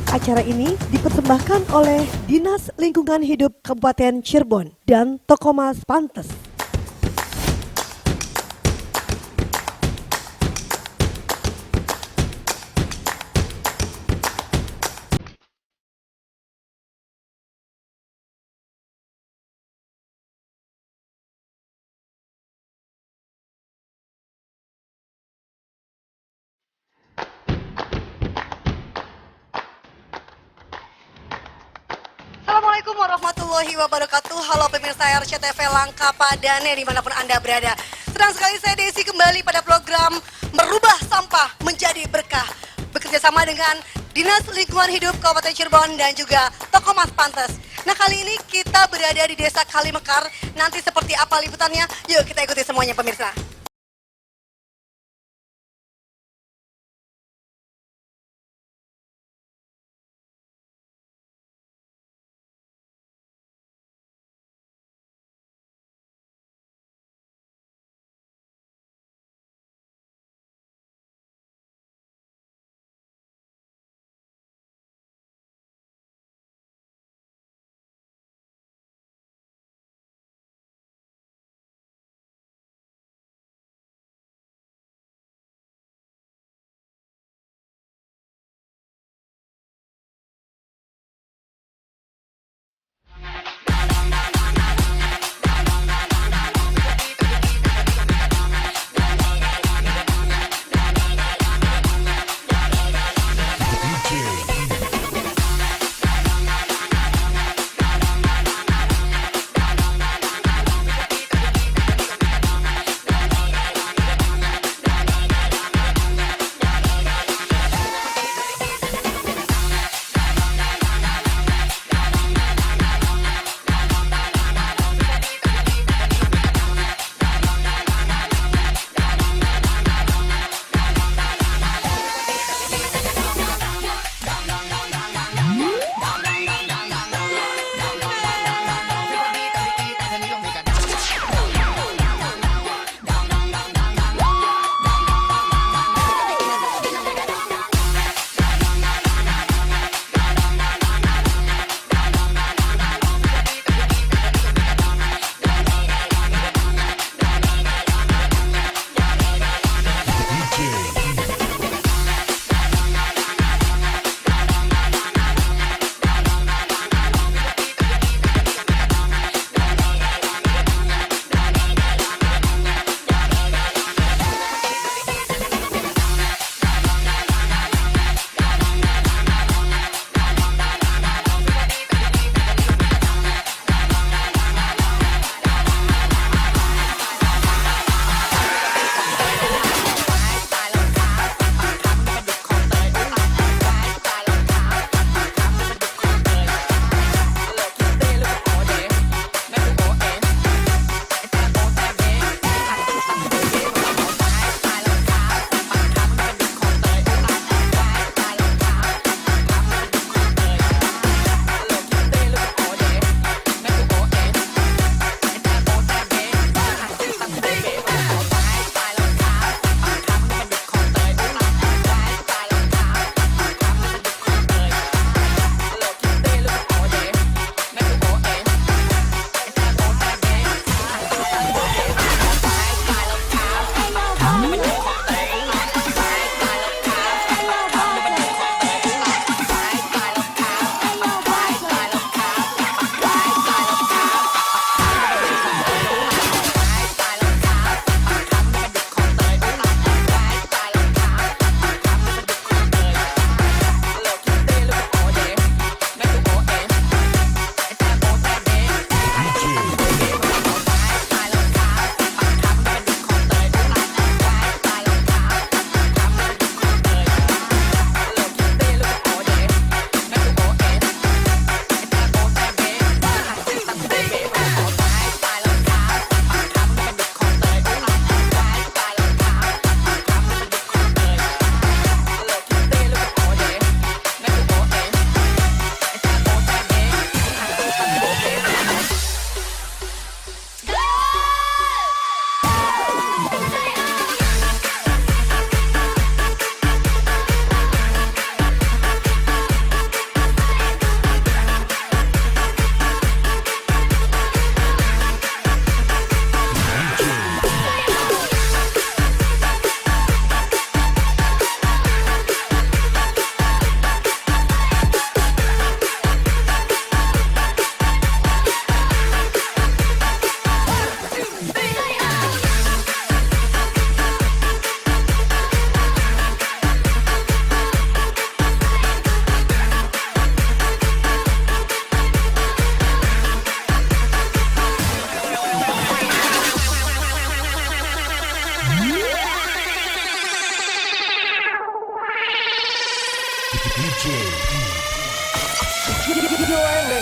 Acara ini dipersembahkan oleh Dinas Lingkungan Hidup Kabupaten Cirebon dan Toko Mas Pantes. Assalamualaikum warahmatullahi wabarakatuh. Halo pemirsa RCTV Langka Padane dimanapun Anda berada. Senang sekali saya Desi kembali pada program Merubah Sampah Menjadi Berkah. Bekerja sama dengan Dinas Lingkungan Hidup Kabupaten Cirebon dan juga Toko Mas Pantes. Nah kali ini kita berada di Desa Kalimekar. Nanti seperti apa liputannya? Yuk kita ikuti semuanya pemirsa.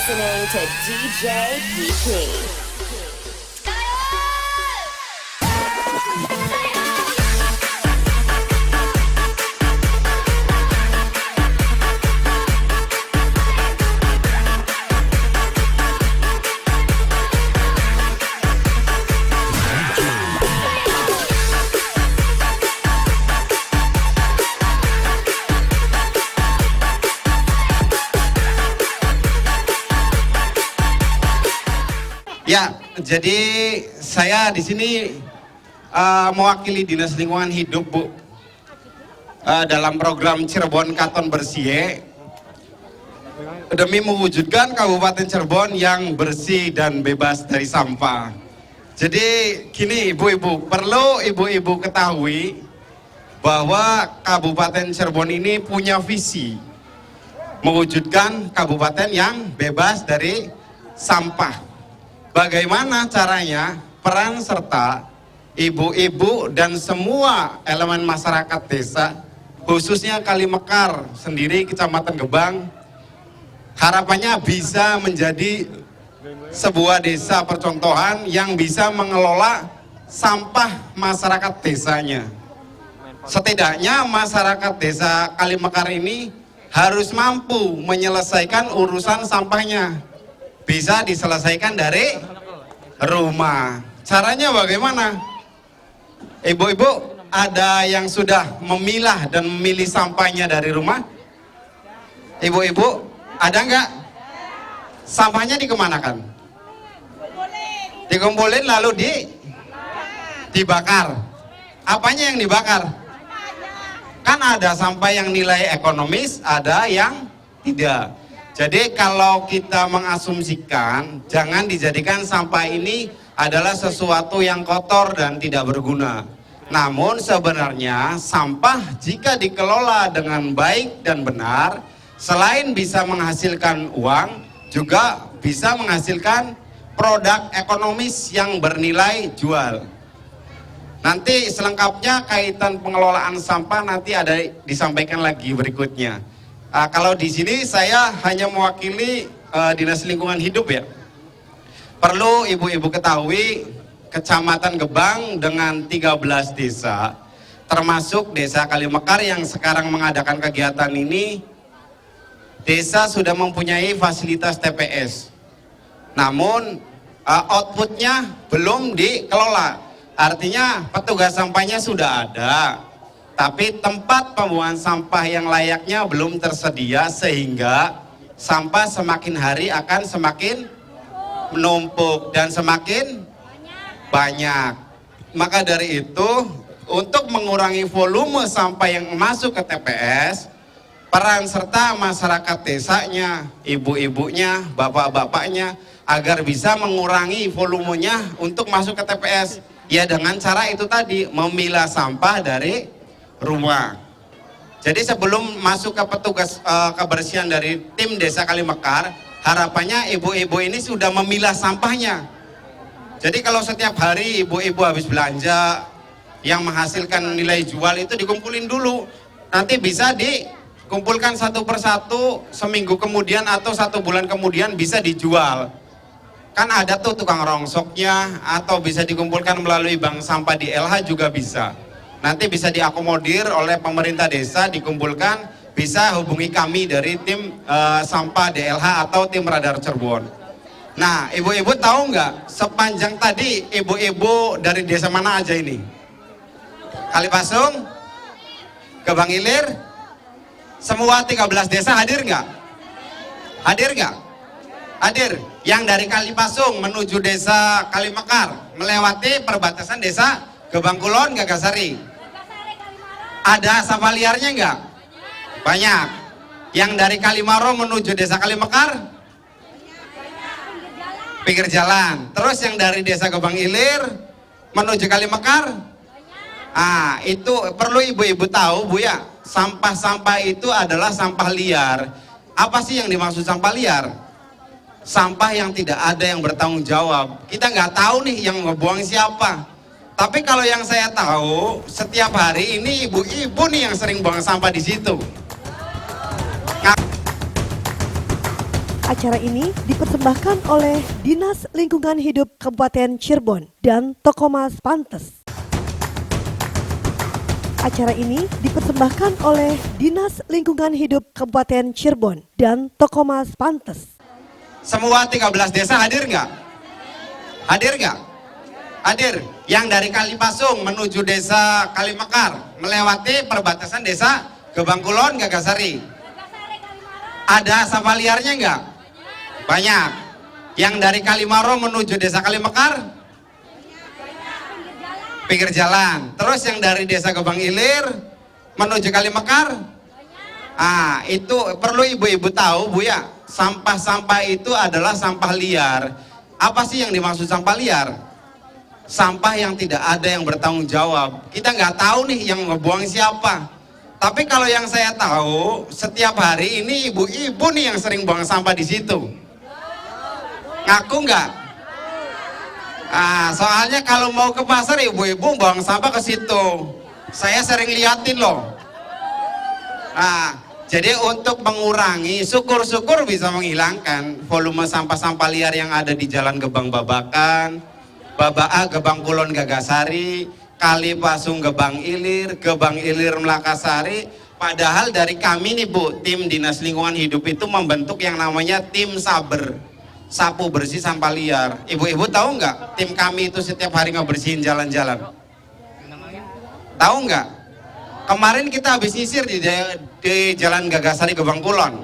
listening to DJ PP. Ya, jadi saya di sini mewakili Dinas Lingkungan Hidup, Bu, dalam program Cirebon Katon Bersih demi mewujudkan Kabupaten Cirebon yang bersih dan bebas dari sampah. Jadi gini ibu-ibu, perlu ibu-ibu ketahui bahwa Kabupaten Cirebon ini punya visi mewujudkan kabupaten yang bebas dari sampah. Bagaimana caranya? Peran serta ibu-ibu dan semua elemen masyarakat desa, khususnya Kalimekar sendiri, Kecamatan Gebang, harapannya bisa menjadi sebuah desa percontohan yang bisa mengelola sampah masyarakat desanya. Setidaknya masyarakat desa Kalimekar ini harus mampu menyelesaikan urusan sampahnya. Bisa diselesaikan dari rumah. Caranya bagaimana? Ibu-ibu, ada yang sudah memilah dan memilih sampahnya dari rumah? Ibu-ibu, ada nggak? Sampahnya dikemanakan? Dikumpulin lalu dibakar. Apanya yang dibakar? Kan ada sampah yang nilai ekonomis, ada yang tidak. Jadi kalau kita mengasumsikan, jangan dijadikan sampah ini adalah sesuatu yang kotor dan tidak berguna. Namun sebenarnya sampah jika dikelola dengan baik dan benar, selain bisa menghasilkan uang, juga bisa menghasilkan produk ekonomis yang bernilai jual. Nanti selengkapnya kaitan pengelolaan sampah nanti ada disampaikan lagi berikutnya. Kalau di sini saya hanya mewakili Dinas Lingkungan Hidup ya. Perlu ibu-ibu ketahui Kecamatan Gebang dengan 13 desa, termasuk Desa Kalimekar yang sekarang mengadakan kegiatan ini, desa sudah mempunyai fasilitas TPS. Namun outputnya belum dikelola. Artinya petugas sampahnya sudah ada, tapi tempat pembuangan sampah yang layaknya belum tersedia sehingga sampah semakin hari akan semakin menumpuk dan semakin banyak. Maka dari itu, untuk mengurangi volume sampah yang masuk ke TPS, peran serta masyarakat desanya, ibu-ibunya, bapak-bapaknya, agar bisa mengurangi volumenya untuk masuk ke TPS. Ya dengan cara itu tadi, memilah sampah dari rumah. Jadi sebelum masuk ke petugas kebersihan dari tim Desa Kalimekar, harapannya ibu-ibu ini sudah memilah sampahnya. Jadi kalau setiap hari ibu-ibu habis belanja yang menghasilkan nilai jual itu dikumpulin dulu. Nanti bisa dikumpulkan satu persatu, seminggu kemudian atau 1 bulan kemudian bisa dijual. Kan ada tuh tukang rongsoknya, atau bisa dikumpulkan melalui bank sampah di LH juga bisa. Nanti bisa diakomodir oleh pemerintah desa, dikumpulkan, bisa hubungi kami dari tim sampah DLH atau tim radar Cirebon. Nah, ibu-ibu tahu nggak sepanjang tadi ibu-ibu dari desa mana aja ini? Kalipasung, Gebang Ilir, semua 13 desa hadir nggak? Hadir nggak? Hadir. Yang dari Kalipasung menuju desa Kalimekar melewati perbatasan desa Gebang Kulon, Gagasari. Ada sampah liarnya enggak? Banyak. Yang dari Kalimaro menuju desa Kalimekar? Pinggir jalan. Terus yang dari desa Gebang Ilir menuju Kalimekar? Itu perlu ibu-ibu tahu, Bu ya. Sampah-sampah itu adalah sampah liar. Apa sih yang dimaksud sampah liar? Sampah yang tidak ada yang bertanggung jawab. Kita nggak tahu nih yang ngebuang siapa. Tapi kalau yang saya tahu, setiap hari ini ibu-ibu nih yang sering buang sampah di situ. Acara ini dipersembahkan oleh Dinas Lingkungan Hidup Kabupaten Cirebon dan Toko Mas Pantes. Acara ini dipersembahkan oleh Dinas Lingkungan Hidup Kabupaten Cirebon dan Toko Mas Pantes. Semua 13 desa hadir nggak? Hadir nggak? Hadir. Yang dari Kalipasung menuju desa Kalimekar melewati perbatasan desa Gebang Kulon, Gagasari. Ada sampah liarnya nggak? Banyak. Yang dari Kalimaro menuju desa Kalimekar? Pinggir jalan. Terus yang dari desa Gebang Ilir menuju Kalimekar? Itu perlu ibu-ibu tahu Bu ya. Sampah-sampah itu adalah sampah liar. Apa sih yang dimaksud sampah liar? Sampah yang tidak ada yang bertanggung jawab. Kita nggak tahu nih yang ngebuang siapa. Tapi kalau yang saya tahu, setiap hari ini ibu-ibu nih yang sering buang sampah di situ. Ngaku nggak? Soalnya kalau mau ke pasar ibu-ibu buang sampah ke situ. Saya sering liatin loh. Jadi untuk mengurangi, syukur-syukur bisa menghilangkan volume sampah-sampah liar yang ada di Jalan Gebang Babakan, Babaa Gebang Kulon Gagasari, Kalipasung Gebang Ilir Melakasari. Padahal dari kami nih Bu, tim Dinas Lingkungan Hidup itu membentuk yang namanya tim Saber, sapu bersih sampah liar. Ibu-ibu tahu nggak? Tim kami itu setiap hari ngebersihin jalan-jalan. Tahu nggak? Kemarin kita habis nyisir di Jalan Gagasari Gebang Kulon,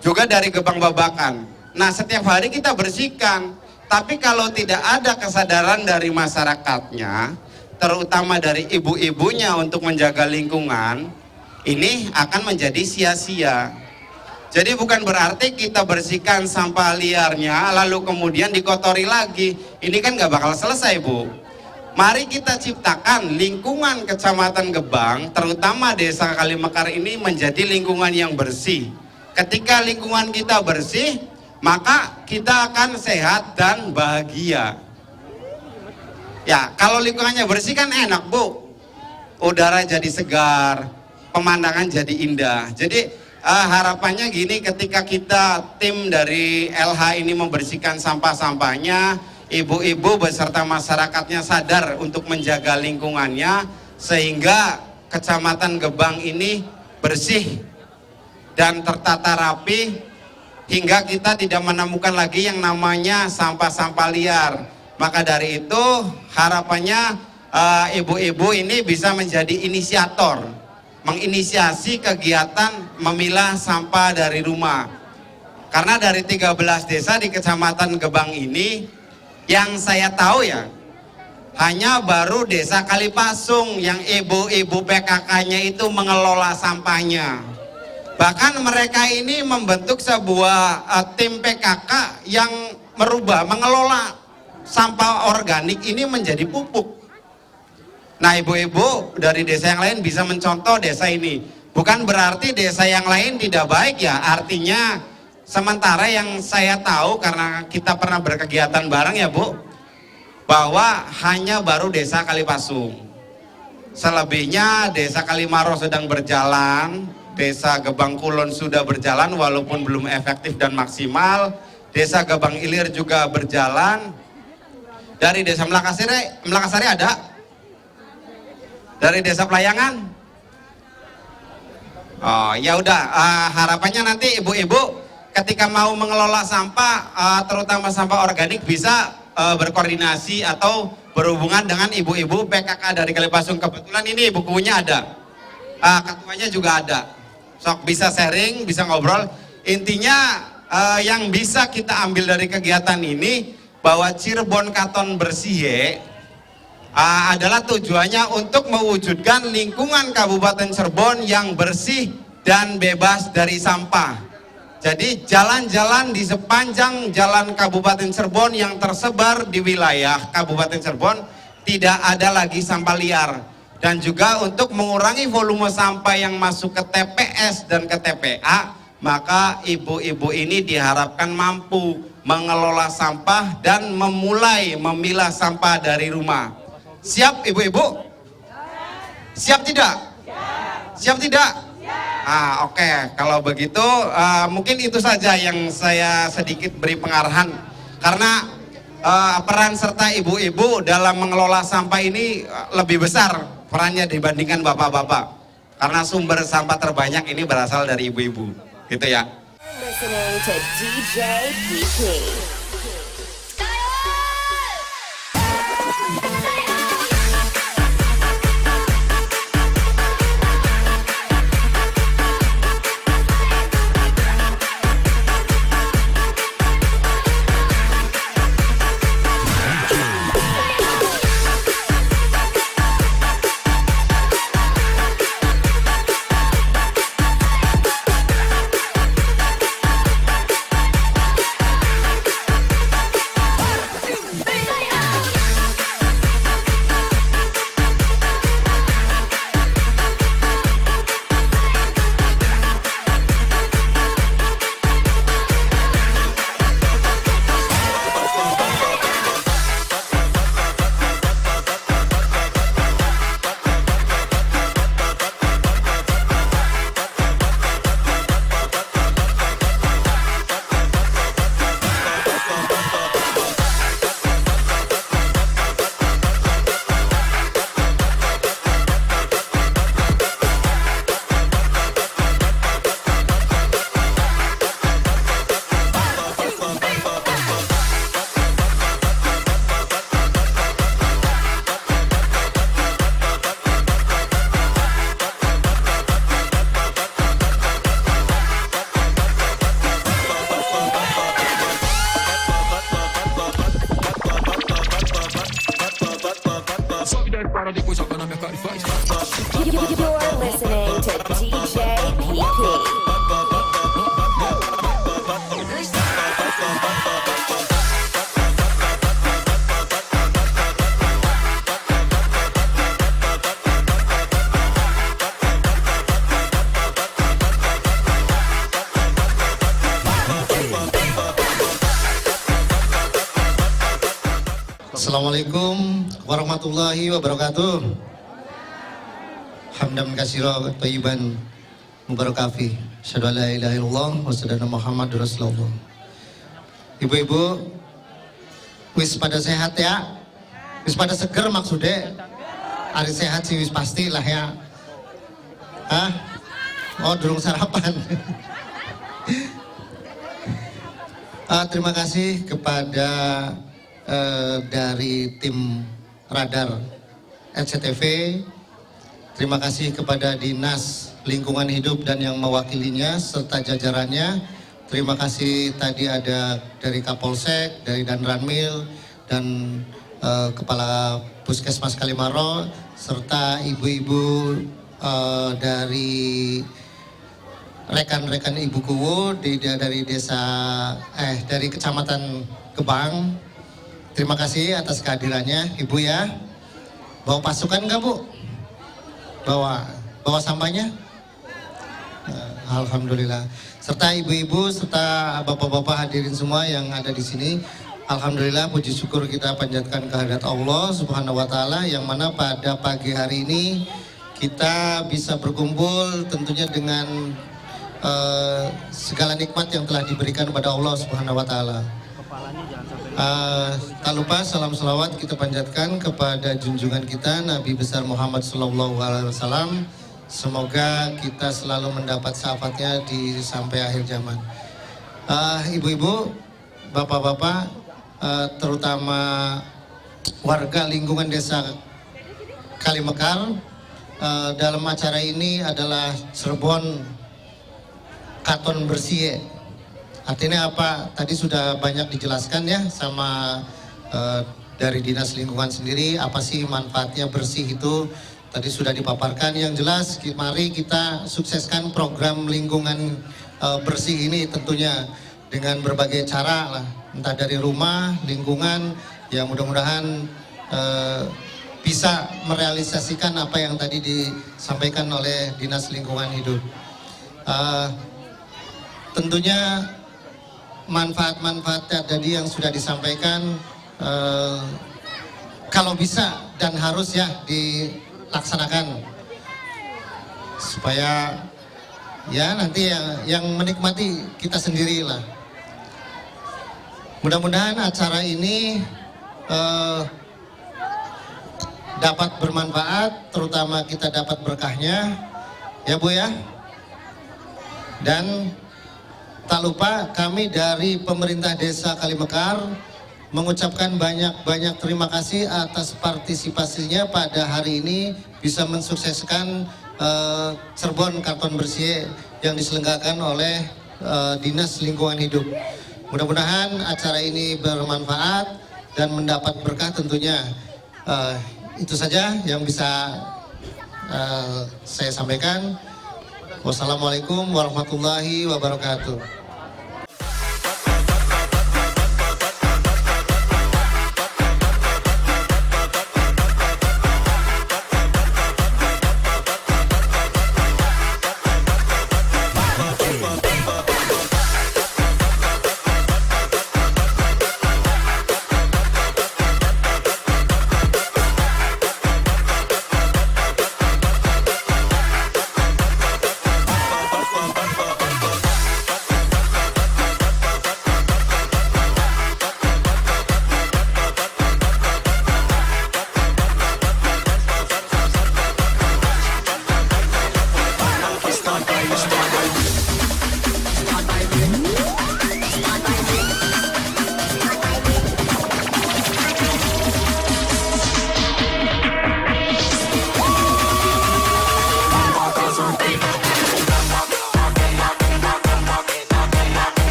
juga dari Gebang Babakan. Nah setiap hari kita bersihkan. Tapi kalau tidak ada kesadaran dari masyarakatnya, terutama dari ibu-ibunya untuk menjaga lingkungan, ini akan menjadi sia-sia. Jadi bukan berarti kita bersihkan sampah liarnya lalu kemudian dikotori lagi. Ini kan nggak bakal selesai Bu. Mari kita ciptakan lingkungan Kecamatan Gebang, terutama Desa Kalimekar ini menjadi lingkungan yang bersih. Ketika lingkungan kita bersih, maka kita akan sehat dan bahagia. Ya, kalau lingkungannya bersih kan enak Bu. Udara jadi segar, pemandangan jadi indah. Jadi harapannya gini, ketika kita tim dari LH ini membersihkan sampah-sampahnya, ibu-ibu beserta masyarakatnya sadar untuk menjaga lingkungannya sehingga Kecamatan Gebang ini bersih dan tertata rapi hingga kita tidak menemukan lagi yang namanya sampah-sampah liar. Maka dari itu harapannya ibu-ibu ini bisa menjadi inisiator, menginisiasi kegiatan memilah sampah dari rumah. Karena dari 13 desa di Kecamatan Gebang ini yang saya tahu ya, hanya baru desa Kalipasung yang ibu-ibu PKK-nya itu mengelola sampahnya. Bahkan mereka ini membentuk sebuah tim PKK yang mengelola sampah organik ini menjadi pupuk. Nah ibu-ibu dari desa yang lain bisa mencontoh desa ini. Bukan berarti desa yang lain tidak baik ya, artinya sementara yang saya tahu karena kita pernah berkegiatan bareng ya Bu, bahwa hanya baru desa Kalipasung. Selebihnya desa Kalimaro sedang berjalan, desa Gebang Kulon sudah berjalan walaupun belum efektif dan maksimal, desa Gebang Ilir juga berjalan. Dari desa Melakasari ada? Dari desa Pelayangan? Oh ya udah, harapannya nanti ibu-ibu ketika mau mengelola sampah, terutama sampah organik bisa berkoordinasi atau berhubungan dengan ibu-ibu PKK dari Kalipasung. Kebetulan ini bukunya ada, ketuanya juga ada. Sok bisa sharing, bisa ngobrol. Intinya yang bisa kita ambil dari kegiatan ini bahwa Cirebon Katon Bersih adalah tujuannya untuk mewujudkan lingkungan Kabupaten Cirebon yang bersih dan bebas dari sampah. Jadi jalan-jalan di sepanjang jalan Kabupaten Cirebon yang tersebar di wilayah Kabupaten Cirebon tidak ada lagi sampah liar. Dan juga untuk mengurangi volume sampah yang masuk ke TPS dan ke TPA, maka ibu-ibu ini diharapkan mampu mengelola sampah dan memulai memilah sampah dari rumah. Siap ibu-ibu? Siap tidak? Siap tidak? Oke, kalau begitu mungkin itu saja yang saya sedikit beri pengarahan karena peran serta ibu-ibu dalam mengelola sampah ini lebih besar perannya dibandingkan bapak-bapak karena sumber sampah terbanyak ini berasal dari ibu-ibu, gitu ya. Listening to DJ PP. You're listening to DJ PP. Assalamualaikum warahmatullahi wabarakatuh. Hamdan katsira thayyiban mubarakafi. Asyhadu an la ilaha illallah wa asyhadu anna Muhammadur Rasulullah. Ibu-ibu wis pada sehat ya? Wis pada seger maksudnya? Hari sehat sih wis pasti lah ya. Hah? Oh, durung sarapan. Terima kasih kepada dari tim radar RCTV, terima kasih kepada Dinas Lingkungan Hidup dan yang mewakilinya serta jajarannya. Terima kasih tadi ada dari Kapolsek, dari Danramil dan Kepala Puskesmas Kalimaro serta ibu-ibu dari rekan-rekan Ibu Kuwu dari dari Kecamatan Gebang. Terima kasih atas kehadirannya, Ibu ya. Bawa pasukan nggak Bu? Bawa sampahnya? Alhamdulillah. Serta ibu-ibu, serta bapak-bapak hadirin semua yang ada di sini. Alhamdulillah, puji syukur kita panjatkan kehadirat Allah Subhanahu Wa Taala, yang mana pada pagi hari ini kita bisa berkumpul tentunya dengan segala nikmat yang telah diberikan kepada Allah Subhanahu Wa Taala. Tak lupa salam selawat kita panjatkan kepada junjungan kita Nabi besar Muhammad Sallallahu Alaihi Wasallam. Semoga kita selalu mendapat syafaatnya di sampai akhir zaman. Ibu-ibu, bapak-bapak, terutama warga lingkungan desa Kalimekar, dalam acara ini adalah Cirebon Katon Bersih. Artinya apa? Tadi sudah banyak dijelaskan ya sama dari Dinas Lingkungan sendiri, apa sih manfaatnya bersih itu tadi sudah dipaparkan. Yang jelas mari kita sukseskan program lingkungan bersih ini tentunya dengan berbagai cara lah, entah dari rumah, lingkungan, ya mudah-mudahan bisa merealisasikan apa yang tadi disampaikan oleh Dinas Lingkungan Hidup. Tentunya manfaat-manfaat tadi yang sudah disampaikan kalau bisa dan harus ya dilaksanakan supaya Ya nanti yang menikmati kita sendirilah. Mudah-mudahan acara ini dapat bermanfaat, terutama kita dapat berkahnya, ya Bu ya. Dan tak lupa kami dari pemerintah Desa Kalimekar mengucapkan banyak-banyak terima kasih atas partisipasinya pada hari ini bisa mensukseskan Cirebon Karton Bersih yang diselenggarakan oleh Dinas Lingkungan Hidup. Mudah-mudahan acara ini bermanfaat dan mendapat berkah tentunya. Itu saja yang bisa saya sampaikan. Wassalamualaikum warahmatullahi wabarakatuh.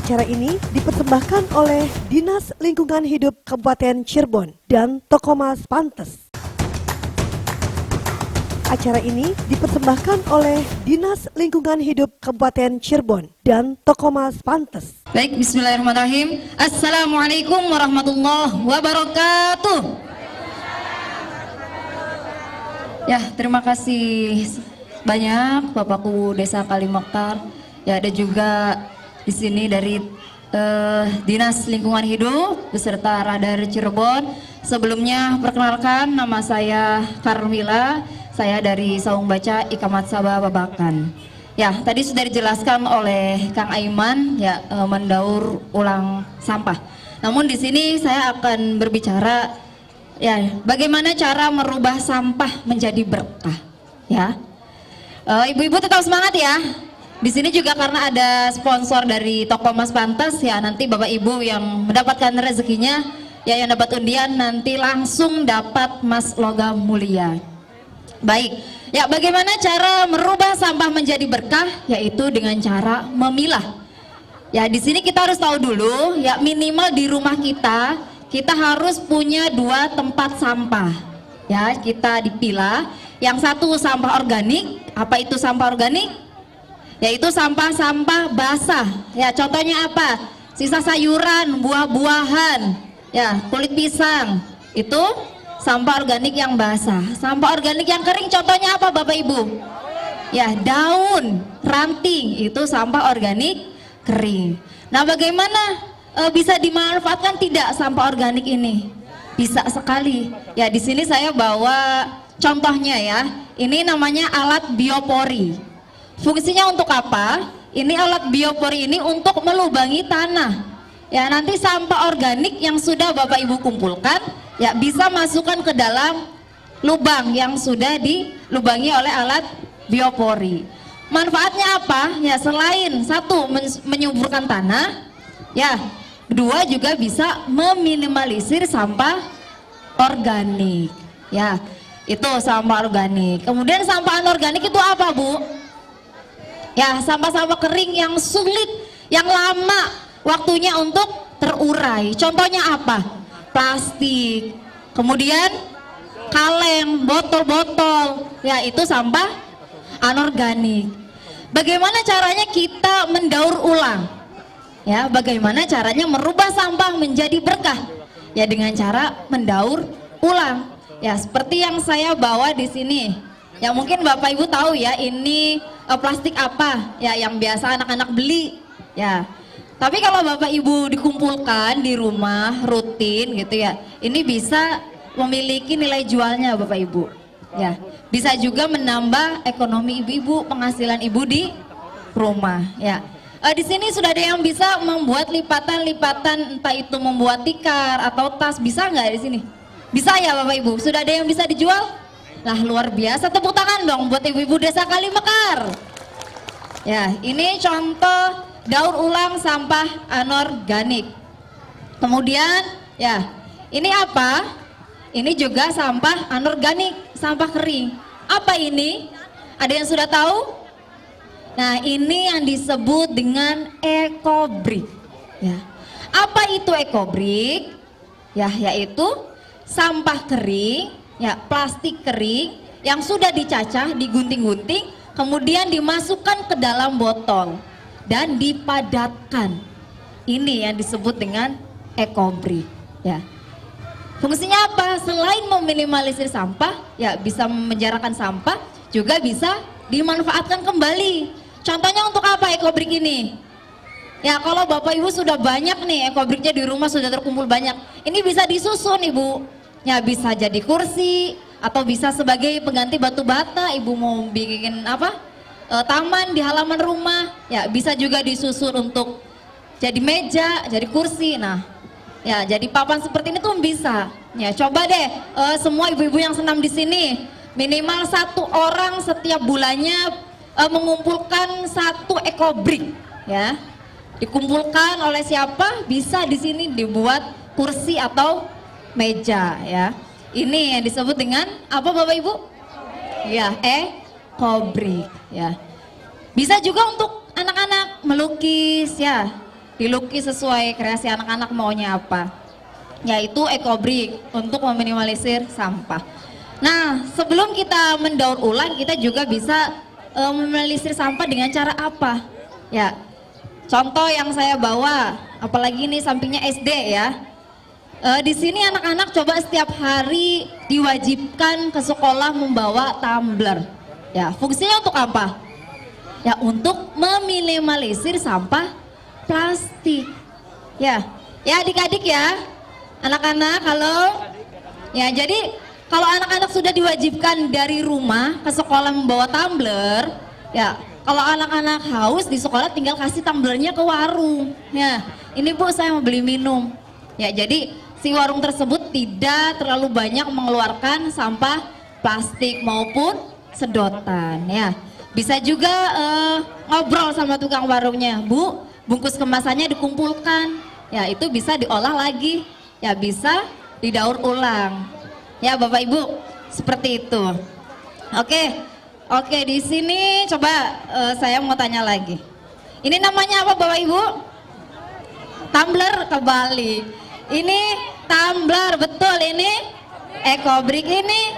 Acara ini dipersembahkan oleh Dinas Lingkungan Hidup Kabupaten Cirebon dan Toko Mas Pantes. Acara ini dipersembahkan oleh Dinas Lingkungan Hidup Kabupaten Cirebon dan Toko Mas Pantes. Baik, bismillahirrahmanirrahim. Assalamualaikum warahmatullahi wabarakatuh. Ya, terima kasih banyak Bapakku Desa Kalimekar. Ya, ada juga di sini dari Dinas Lingkungan Hidup beserta Radar Cirebon. Sebelumnya perkenalkan, nama saya Karmila. Saya dari Saung Baca Ikamat Sabah Babakan. Ya, tadi sudah dijelaskan oleh Kang Aiman ya, mendaur ulang sampah. Namun di sini saya akan berbicara ya bagaimana cara merubah sampah menjadi berkah. Ya, ibu-ibu tetap semangat ya. Di sini juga karena ada sponsor dari Toko Mas Pantes ya, nanti Bapak Ibu yang mendapatkan rezekinya ya, yang dapat undian nanti langsung dapat emas logam mulia. Baik, ya bagaimana cara merubah sampah menjadi berkah? Yaitu dengan cara memilah. Ya, di sini kita harus tahu dulu ya, minimal di rumah kita harus punya 2 tempat sampah. Ya, kita dipilah. Yang satu sampah organik. Apa itu sampah organik? Yaitu sampah-sampah basah. Ya, contohnya apa? Sisa sayuran, buah-buahan, ya, kulit pisang. Itu sampah organik yang basah. Sampah organik yang kering contohnya apa Bapak Ibu? Ya, daun, ranting, itu sampah organik kering. Nah, bagaimana bisa dimanfaatkan tidak sampah organik ini? Bisa sekali. Ya, di sini saya bawa contohnya ya. Ini namanya alat biopori. Fungsinya untuk apa? Ini alat biopori ini untuk melubangi tanah. Ya, nanti sampah organik yang sudah Bapak Ibu kumpulkan ya bisa masukkan ke dalam lubang yang sudah dilubangi oleh alat biopori. Manfaatnya apa? Ya, selain satu menyuburkan tanah, ya, kedua juga bisa meminimalisir sampah organik. Ya, itu sampah organik. Kemudian sampah anorganik itu apa, Bu? Ya, sampah-sampah kering yang sulit, yang lama waktunya untuk terurai. Contohnya apa? Plastik, kemudian kaleng, botol-botol. Ya, itu sampah anorganik. Bagaimana caranya kita mendaur ulang? Ya, bagaimana caranya merubah sampah menjadi berkah? Ya, dengan cara mendaur ulang. Ya, seperti yang saya bawa di sini. Ya mungkin Bapak Ibu tahu ya, ini plastik apa ya yang biasa anak-anak beli. Ya. Tapi kalau Bapak Ibu dikumpulkan di rumah rutin gitu ya, ini bisa memiliki nilai jualnya Bapak Ibu. Ya, bisa juga menambah ekonomi ibu-ibu, penghasilan ibu di rumah. Ya, di sini sudah ada yang bisa membuat lipatan-lipatan, entah itu membuat tikar atau tas, bisa nggak di sini? Bisa ya Bapak Ibu? Sudah ada yang bisa dijual? Lah luar biasa, tepuk tangan dong buat ibu-ibu Desa Kalimekar. Ya, ini contoh daur ulang sampah anorganik. Kemudian, ya, ini apa? Ini juga sampah anorganik, sampah kering. Apa ini? Ada yang sudah tahu? Nah, ini yang disebut dengan ekobrik. Ya. Apa itu ekobrik? Ya, yaitu sampah kering, ya, plastik kering yang sudah dicacah, digunting-gunting, kemudian dimasukkan ke dalam botol dan dipadatkan. Ini yang disebut dengan ekobrik. Ya. Fungsinya apa? Selain meminimalisir sampah, ya bisa menjarakan sampah, juga bisa dimanfaatkan kembali. Contohnya untuk apa ekobrik ini? Ya kalau Bapak Ibu sudah banyak nih ekobriknya di rumah, sudah terkumpul banyak, ini bisa disusun Ibu. Ya bisa jadi kursi atau bisa sebagai pengganti batu bata. Ibu mau bikin apa? Taman di halaman rumah, ya bisa juga disusun untuk jadi meja, jadi kursi. Nah, ya jadi papan seperti ini tuh bisa. Ya coba deh semua ibu-ibu yang senam di sini minimal 1 orang setiap bulannya mengumpulkan 1 ekobrik. Ya, dikumpulkan oleh siapa? Bisa di sini dibuat kursi atau meja. Ya, ini yang disebut dengan apa Bapak Ibu? Ya, ekobrik. Ya, bisa juga untuk anak-anak melukis ya. Dilukis sesuai kreasi anak-anak maunya apa, yaitu ekobrik untuk meminimalisir sampah. Nah, sebelum kita mendaur ulang, kita juga bisa meminimalisir sampah dengan cara apa? Ya, contoh yang saya bawa, apalagi ini sampingnya SD ya. Di sini anak-anak coba setiap hari diwajibkan ke sekolah membawa tumbler. Ya, fungsinya untuk apa? Ya, untuk meminimalisir sampah plastik. Ya, ya adik-adik ya, anak-anak halo. Ya, jadi kalau anak-anak sudah diwajibkan dari rumah ke sekolah membawa tumbler, ya kalau anak-anak haus di sekolah tinggal kasih tumblernya ke warung. Ya, ini Bu saya mau beli minum. Ya, jadi si warung tersebut tidak terlalu banyak mengeluarkan sampah plastik maupun sedotan. Ya, bisa juga ngobrol sama tukang warungnya, Bu. Bungkus kemasannya dikumpulkan, ya itu bisa diolah lagi, ya bisa didaur ulang. Ya Bapak Ibu, seperti itu. Oke di sini coba saya mau tanya lagi. Ini namanya apa Bapak Ibu? Tumbler kebalik. Ini tumbler betul, ini ekobrik, ini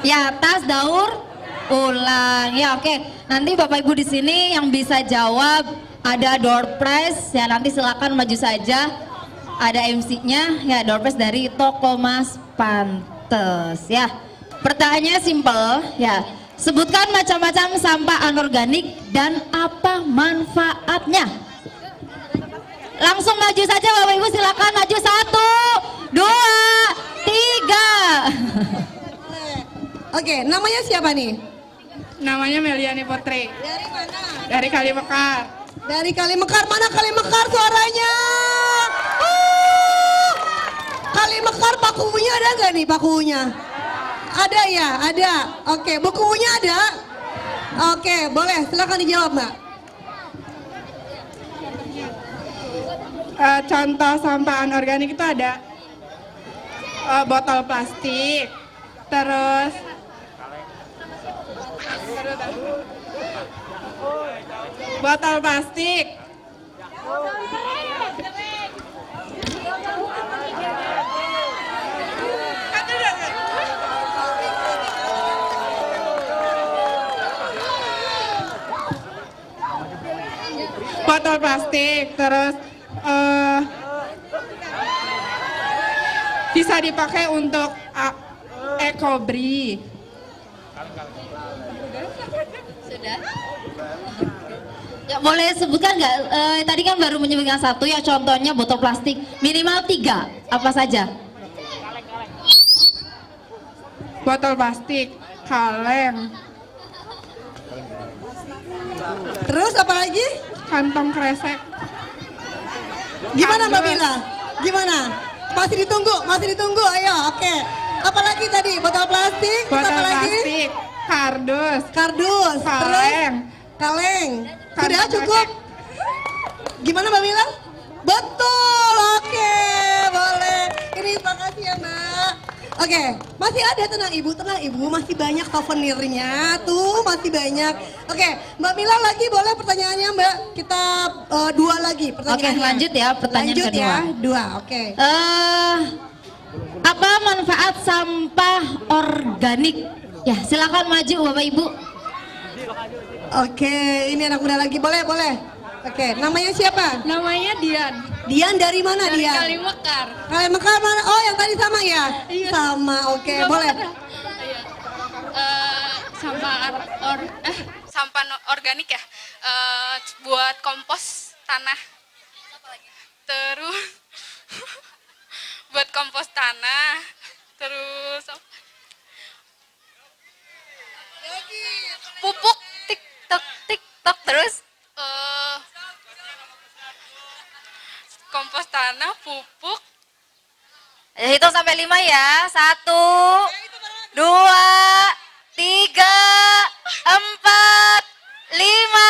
ya tas daur ulang. Ya oke. Nanti Bapak Ibu di sini yang bisa jawab ada door prize ya, nanti silakan maju saja. Ada MC-nya ya, door prize dari toko Mas Pantes ya. Pertanyaannya simple ya. Sebutkan macam-macam sampah anorganik dan apa manfaatnya. Langsung maju saja Bapak Ibu, silakan maju 1, 2, 3. Oke, namanya siapa nih? Namanya Meliani Putri. Dari mana? Dari Kalimekar. Dari Kalimekar. Mana Kalimekar suaranya? Kalimekar pakunya ada nggak nih pakunya? Ada ya, ada. Oke, bukunya ada? Oke, boleh. Silakan dijawab Mbak. Contoh sampah anorganik itu ada botol plastik, terus botol plastik, bisa dipakai untuk ekobri. Sudah. Ya, boleh sebutkan nggak? Tadi kan baru menyebutkan satu ya, contohnya botol plastik. Minimal 3, apa saja? Botol plastik, kaleng, Terus apa lagi? kantong kresek. Gimana Mbak Kardus. Mila? Gimana? Masih ditunggu. Ayo, oke. Apalagi tadi? Botol plastik, terus Botol apa lagi? plastik, kardus, Kardus, kaleng. terus kaleng. Sudah Kantong cukup? kresek. Gimana Mbak Mila? Betul, oke, boleh. Ini terima kasih ya Mbak. Oke, masih ada, tenang Ibu, masih banyak souvenirnya, tuh masih banyak. Oke, Mbak Mila lagi boleh pertanyaannya Mbak? Kita 2 lagi pertanyaannya. Oke, lanjut ya, pertanyaan Lanjut kedua. ya, 2, oke. Apa manfaat sampah organik? Ya, silakan maju Bapak Ibu. Oke, ini anak muda lagi, boleh. Oke, namanya siapa? Namanya Dian. Dian dari mana Dari Dian? Kalimekar. Kalimekar mana? Oh, yang tadi sama ya? Iya. Sama, oke, boleh. Iya. Sampah organik ya. Buat kompos tanah. Terus buat kompos tanah. Terus Pupuk tiktok terus. kompos tanah, pupuk. Ya, hitung sampai 5 ya. 1, 2, 3, 4, 5.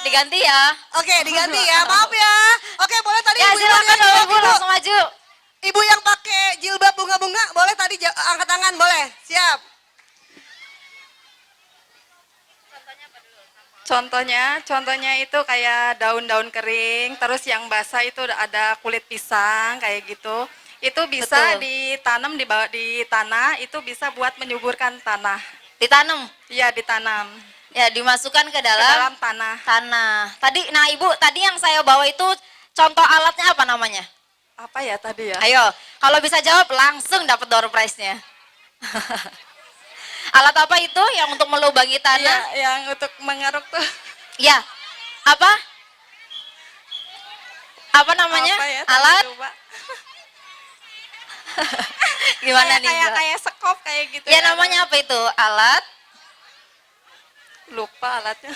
Diganti ya. Oke, diganti ya. Maaf ya. Oke, boleh tadi Ya, ibu-ibu silakan yang- Bapak Ibu langsung maju. Ibu yang pakai jilbab bunga-bunga, boleh tadi angkat tangan, boleh? Siap. Contohnya itu kayak daun-daun kering, terus yang basah itu ada kulit pisang kayak gitu. Itu bisa Betul. ditanam di tanah, itu bisa buat menyuburkan tanah. Ditanam. Iya, ditanam Ya, dimasukkan ke ke dalam dalam tanah. tanah. Ibu, tadi yang saya bawa itu contoh alatnya apa namanya? Apa ya tadi ya? Ayo, kalau bisa jawab langsung dapat door prize-nya. Alat apa itu yang untuk melubangi Iya, tanah? yang untuk mengeruk tuh. Ya, apa? Apa namanya? Apa ya? Tadi Alat? lupa. Gimana nih? kayak Mbak? kayak sekop kayak gitu. Ya namanya apa itu? Alat? Lupa alatnya.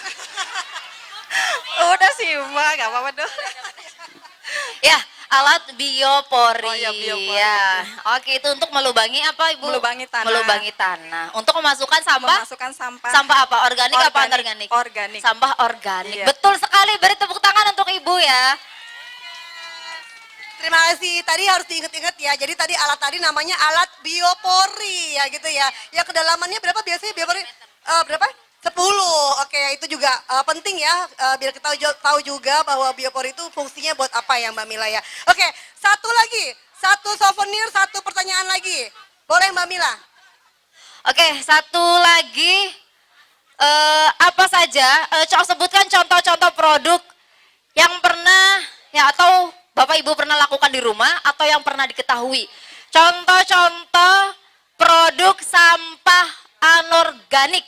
Udah sih, Mbak, gak apa-apa dong. Ya, alat biopori. Oh, ya, biopori. Ya. Oke, itu untuk melubangi apa, Ibu? Melubangi tanah. Melubangi tanah. Untuk memasukkan sampah? Memasukkan sampah. Sampah apa? Organik apa Organik. anorganik? Organik. Sampah organik. Iya. Betul sekali. Beri tepuk tangan untuk Ibu ya. Terima kasih. Tadi harus diingat-ingat ya. Jadi tadi alat tadi namanya alat biopori ya gitu ya. Yang kedalamannya berapa biasanya biopori? Berapa? 10. Oke, itu juga penting ya biar kita tahu juga bahwa biopori itu fungsinya buat apa ya Mbak Mila ya. Oke, satu lagi. Satu souvenir, satu pertanyaan lagi. Boleh Mbak Mila? Oke, satu lagi. Apa saja? Sebutkan contoh-contoh produk yang pernah ya atau Bapak Ibu pernah lakukan di rumah atau yang pernah diketahui. Contoh-contoh produk sampah anorganik.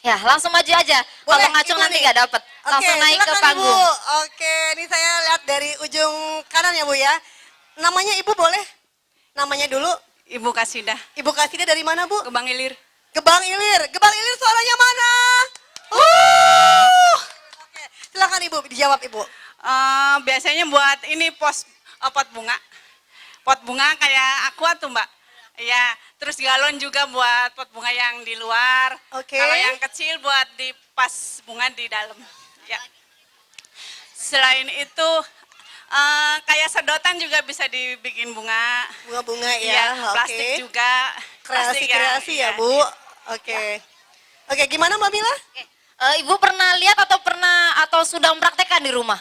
Ya, langsung maju aja. Kalau ngacung Ibu nanti nih. nggak dapet. Langsung Oke, naik ke silakan, panggung. Ibu. Oke, ini saya lihat dari ujung kanan ya Bu ya. Namanya Ibu boleh? Namanya dulu. Ibu Kasidah, Ibu Kasidah dari mana Bu? Gebang Ilir. Gebang Ilir. Gebang Ilir suaranya mana? Oke, silakan Ibu dijawab Ibu. Biasanya buat ini pot bunga. Pot bunga kayak aqua tuh Mbak. Iya, terus galon juga buat pot bunga yang di luar. Oke. Kalau yang kecil buat di pas bunga di dalam. Ya. Selain itu kayak sedotan juga bisa dibikin bunga. Bunga-bunga ya. Iya, Oke. plastik juga. Plastik Kreasi-kreasi ya iya. Bu. Oke. Oke, gimana Mbak Mila? Ibu pernah lihat atau sudah mempraktekkan di rumah?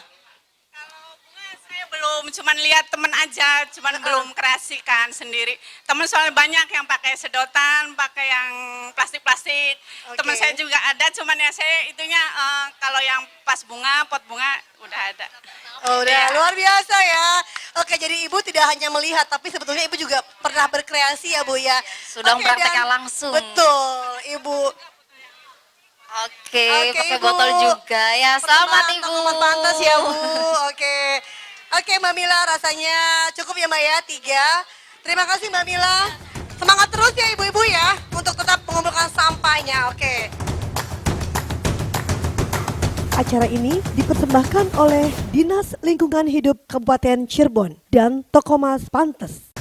Kalau bunga saya belum, cuman lihat temen aja, cuman belum kreasikan sendiri. Temen soalnya banyak yang pakai sedotan, pakai yang plastik-plastik. Oke. Temen saya juga ada, cuman ya saya itunya kalau yang pas bunga, pot bunga udah ada. Oh, udah Iya. luar biasa ya. Oke, jadi Ibu tidak hanya melihat, tapi sebetulnya Ibu juga pernah berkreasi ya Bu ya. Sudah Oke, mempraktekkan dan- langsung. Betul, Ibu. Oke, Oke, pakai Ibu. botol juga ya. Selamat Pertemuan Ibu. Tangkuban Pantas ya Bu. Oke. Oke Mbak Mila, rasanya cukup ya Mbak ya, 3. Terima kasih Mbak Mila. Semangat terus ya ibu-ibu ya, untuk tetap mengumpulkan sampahnya. Oke. Acara ini dipersembahkan oleh Dinas Lingkungan Hidup Kabupaten Cirebon dan Tokomas Pantes.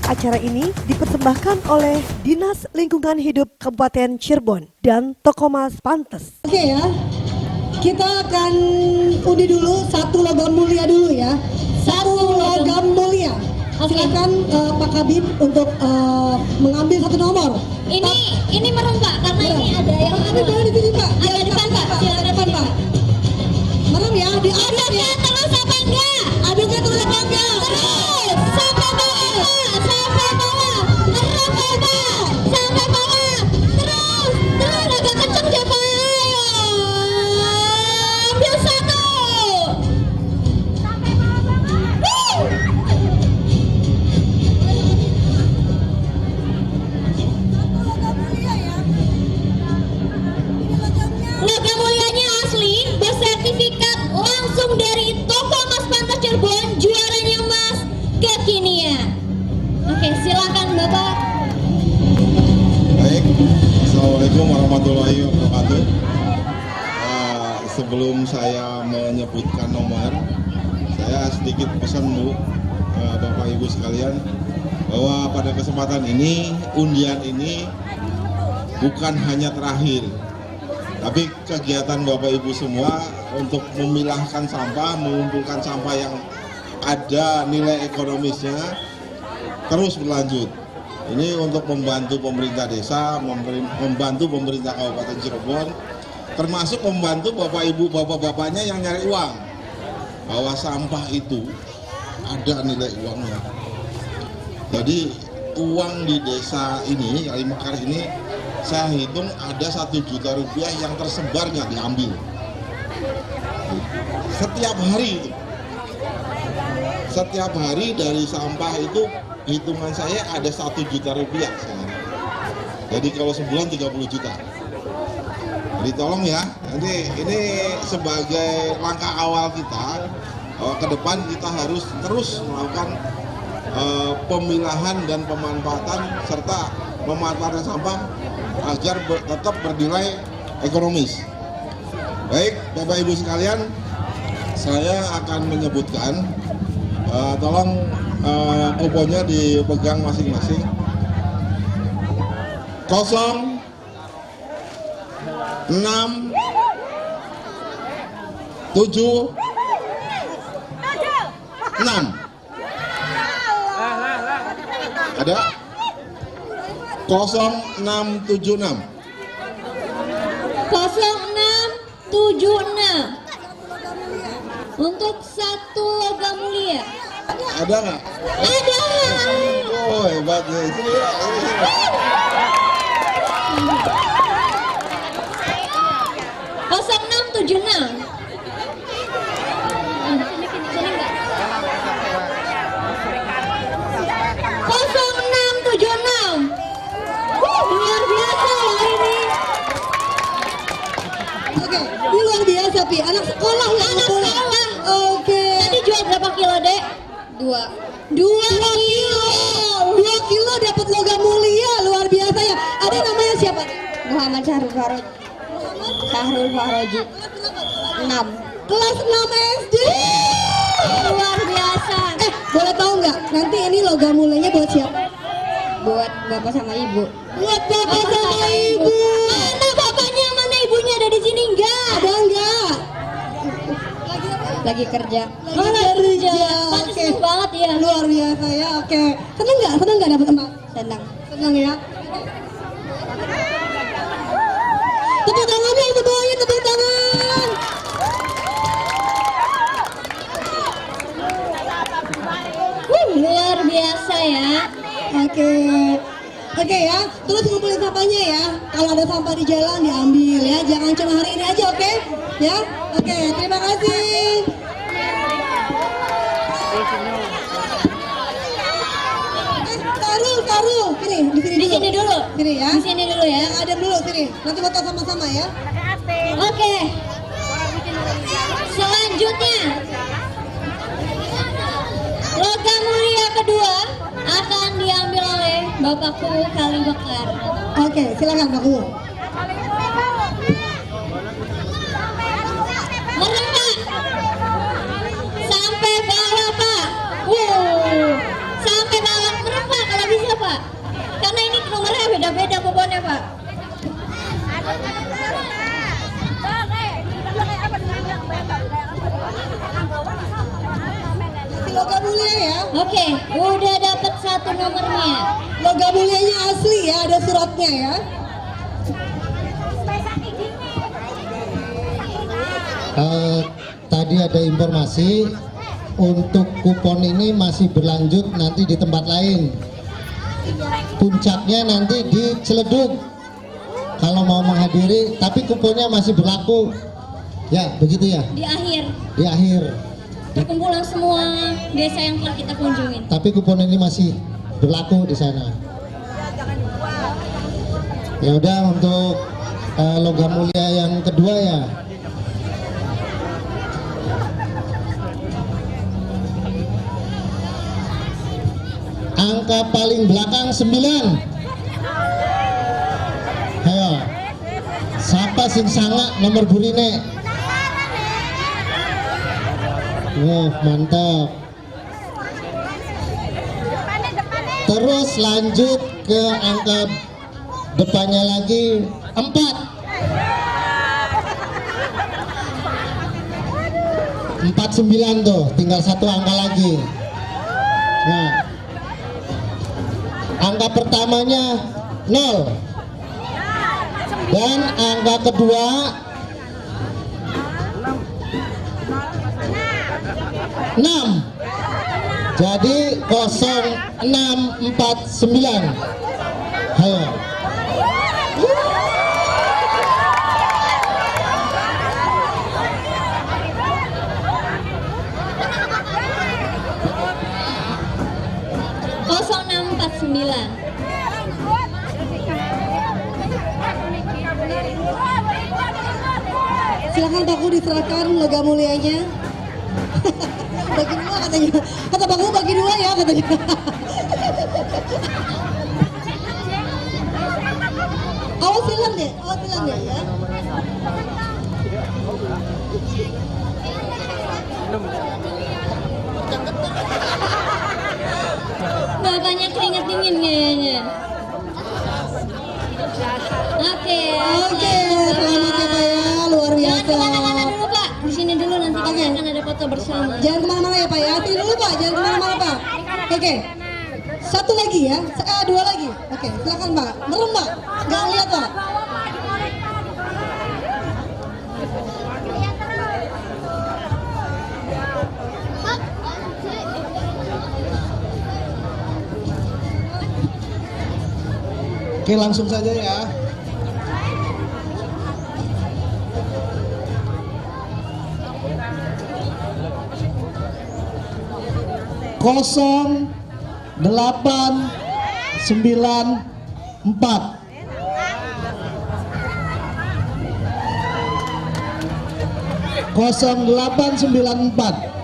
Acara ini dipersembahkan oleh Dinas Lingkungan Hidup Kabupaten Cirebon dan Tokomas Pantes. Oke ya, kita akan undi dulu satu logam mulia dulu ya. Satu logam mulia. Silakan Pak Kabid untuk mengambil satu nomor. Ini merem Pak, karena ini ada yang Pak Kabid boleh di sini Pak. ada depan Pak, silakan depan Pak. Merem ya, diaduk ya. Terus apa enggak? Aduknya terus apa enggak? Terus sampai bawah, sampai bawah, merem Pak, sampai bawah, terus agak kenceng ya Pak. Ambil satu. Sampai bawah banget. Logam mulianya asli, bersertifikat langsung dari Toko Mas Pantas Cirebon, juaranya Mas Kekinian. Oke, silakan Bapak. Baik, Assalamualaikum warahmatullahi wabarakatuh. Sebelum saya menyebutkan nomor, saya sedikit pesan Bu, Bapak Ibu sekalian, bahwa pada kesempatan ini, undian ini bukan hanya terakhir, tapi kegiatan Bapak Ibu semua untuk memilahkan sampah, mengumpulkan sampah yang ada nilai ekonomisnya terus berlanjut. Ini untuk membantu pemerintah desa, membantu pemerintah Kabupaten Cirebon, termasuk membantu Bapak Ibu, Bapak-bapaknya yang nyari uang. Bahwa sampah itu ada nilai uangnya. Jadi uang di desa ini, Kalimekar ini, saya hitung ada 1 juta rupiah yang tersebar nggak diambil. Setiap hari itu. Setiap hari dari sampah itu hitungan saya ada 1 juta rupiah. Jadi kalau sebulan 30 juta. Jadi tolong ya, nanti ini sebagai langkah awal kita, ke depan kita harus terus melakukan pemilahan dan pemanfaatan serta memanfaatkan sampah agar tetap bernilai ekonomis. Baik, Bapak Ibu sekalian, saya akan menyebutkan, tolong kuponnya dipegang masing-masing. 0, 6, 7, 6. Ada? 0676. 0676 untuk satu logam mulia. Ada nggak? Ada. Oh hebat nih. Sini ya. Kosong 0676. Sini enggak? 0676. Luar biasa loh ini. Oke, ini luar biasa Pi, anak sekolah ya. Anak sekolah. Oke. Tadi jual berapa kilo, Dek? 2 kilo. 2 kilo dapat logam mulia, luar biasa ya. Ada namanya siapa? Muhammad Syahrul Faroji. Syahrul Faroji. 6. Kelas 6 SD. Luar biasa. Boleh tahu nggak? Nanti ini logam mulianya buat siapa? Buat bapak sama ibu. Buat bapak sama ibu. Mana bapaknya, mana ibunya, ada di sini enggak? Ada nggak? Lagi kerja. Lagi kerja. Pantes Oke. seneng banget ya. Luar biasa ya. Oke. Seneng nggak dapat emas? Senang. Seneng ya. Tepuk tangannya untuk bawahnya, tepuk tangan. Luar biasa ya. Oke. Oke ya, terus ngumpulin sampahnya ya. Kalau ada sampah di jalan diambil ya, jangan cuma hari ini aja, oke? Ya, oke. Terima kasih. Sini ya. Di sini dulu ya. Yang adem dulu sini. Nanti foto sama-sama ya. Oke. Selanjutnya, logam mulia kedua akan diambil oleh Bapakku Kali Bakar. Oke, silakan Pak Kuwu. Merengak sampai bawah Pak. Sampai bawah merengak kalau bisa Pak. Karena ini nomornya beda-beda pokoknya Pak. Logam mulia ya. Oke, udah dapat satu nomornya. Logam mulianya asli ya, ada suratnya ya. Tadi ada informasi untuk kupon ini masih berlanjut nanti di tempat lain. Puncaknya nanti di Ciledug. Kalau mau menghadiri, tapi kuponnya masih berlaku. Ya, begitu ya. Di akhir, Di akhir. perkumpulan semua desa yang telah kita kunjungin. Tapi kupon ini masih berlaku di sana. Ya udah, untuk logam mulia yang kedua ya. Angka paling belakang 9. Ayo. Siapa sing sanga nomor burine? Mantap. Terus lanjut ke angka depannya lagi 4. 49 tuh, tinggal satu angka lagi. Nah, angka pertamanya 0 dan angka kedua 6. Jadi 0649. Ayo. Silakan Pak Kuwu diserahkan logam mulianya. Bagi dua katanya. Kata Pak Kuwu bagi dua ya katanya. Awas hilang deh ya. Bapaknya keringet dingin kayaknya. Oke, Selamat ya Pak ya, luar Jangan biasa. kemana-mana dulu Pak, di sini dulu nanti kita akan ada foto bersama. Jangan kemana-mana ya Pak ya, sini dulu Pak, jangan kemana-mana Pak. Oke, satu lagi ya, dua lagi. Oke, silakan Pak, merem Pak, nggak lihat Pak. Oke, langsung saja ya. Kosong 894. Kosong 894.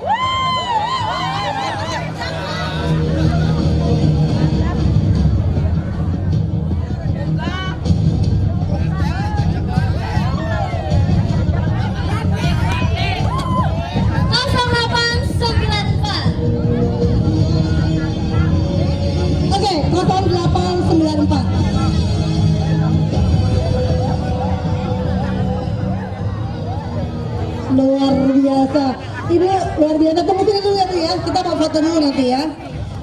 Oke, 0894. Luar biasa. Ibu luar biasa. Tunggu dulu ya. Kita mau foto dulu nanti ya.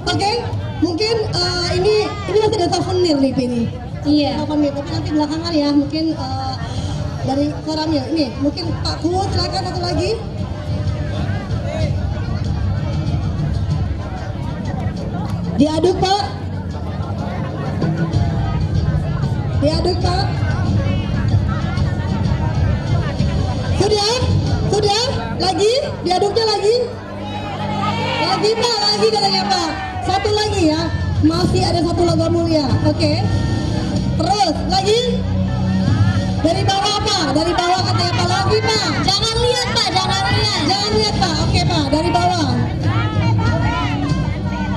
Oke, mungkin ini masih ada souvenir nih ini. Iya. Souvenir, tapi nanti belakangan ya. Mungkin dari koramnya ini. Mungkin Pak Kuwu silakan satu lagi. Diaduk Pak. Diaduk Pak. Sudah? Lagi? Diaduknya lagi? Lagi Pak, lagi katanya Pak. Satu lagi ya. Masih ada satu logam mulia. Oke. Terus lagi. Dari bawah Pak, dari bawah katanya apa lagi Pak? Jangan lihat Pak, jangan lihat. Jangan lihat Pak, oke Pak, dari bawah.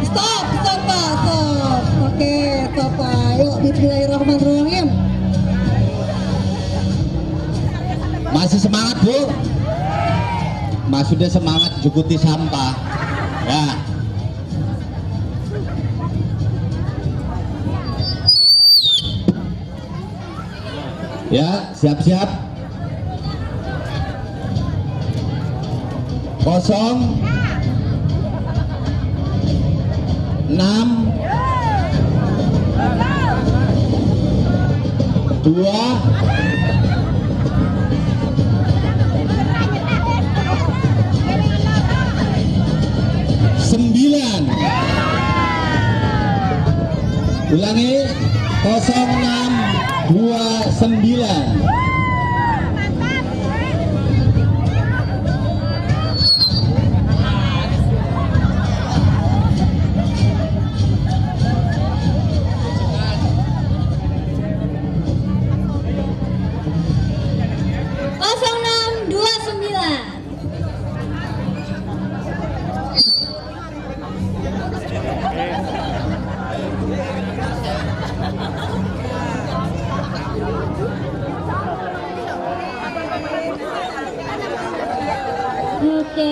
Stop Pak, stop. Oke, stop Pak. Yuk, bismillahirrahmanirrahim. Masih semangat Bu? Mas sudah semangat jukuti sampah. Ya. Ya, siap-siap. 0 6 2 9. Ulangi 0629. Oke,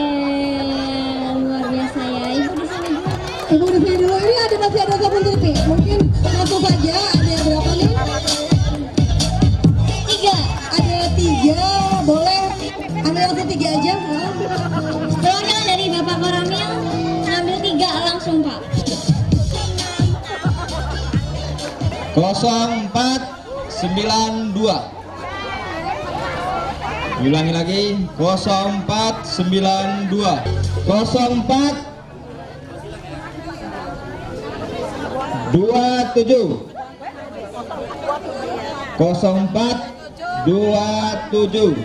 luar biasa ya. Ibu di sini dulu. Ibu di sini dulu, ini masih ada sabun TV. Mungkin langsung saja, ada yang berapa nih? 3. Ada 3, boleh. Ada langsung 3 aja. Silakan dari Bapak Koramil, ambil 3 langsung Pak. 0492. Ulangi lagi 0492 04 27 04 27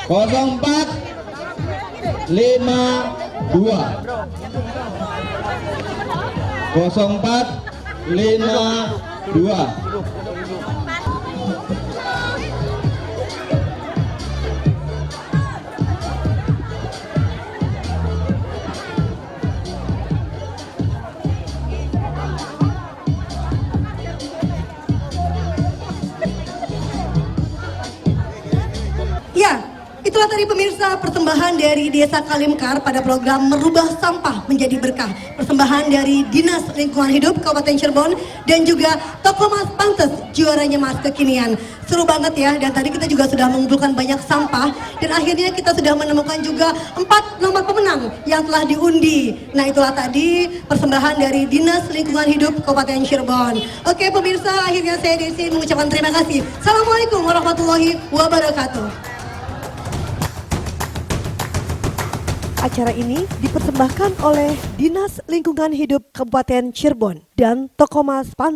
04 52 04 52. Ya, itulah tadi pemirsa persembahan dari Desa Kalimkar pada program Merubah Sampah Menjadi Berkah. Persembahan dari Dinas Lingkungan Hidup Kabupaten Cirebon dan juga Toko Mas Pantes, juaranya Mas Kekinian. Seru banget ya, dan tadi kita juga sudah mengumpulkan banyak sampah dan akhirnya kita sudah menemukan juga 4 nomor pemenang yang telah diundi. Nah, itulah tadi persembahan dari Dinas Lingkungan Hidup Kabupaten Cirebon. Oke pemirsa, akhirnya saya Desi mengucapkan terima kasih. Assalamualaikum warahmatullahi wabarakatuh. Acara ini dipersembahkan oleh Dinas Lingkungan Hidup Kabupaten Cirebon dan Toko Mas Pantes.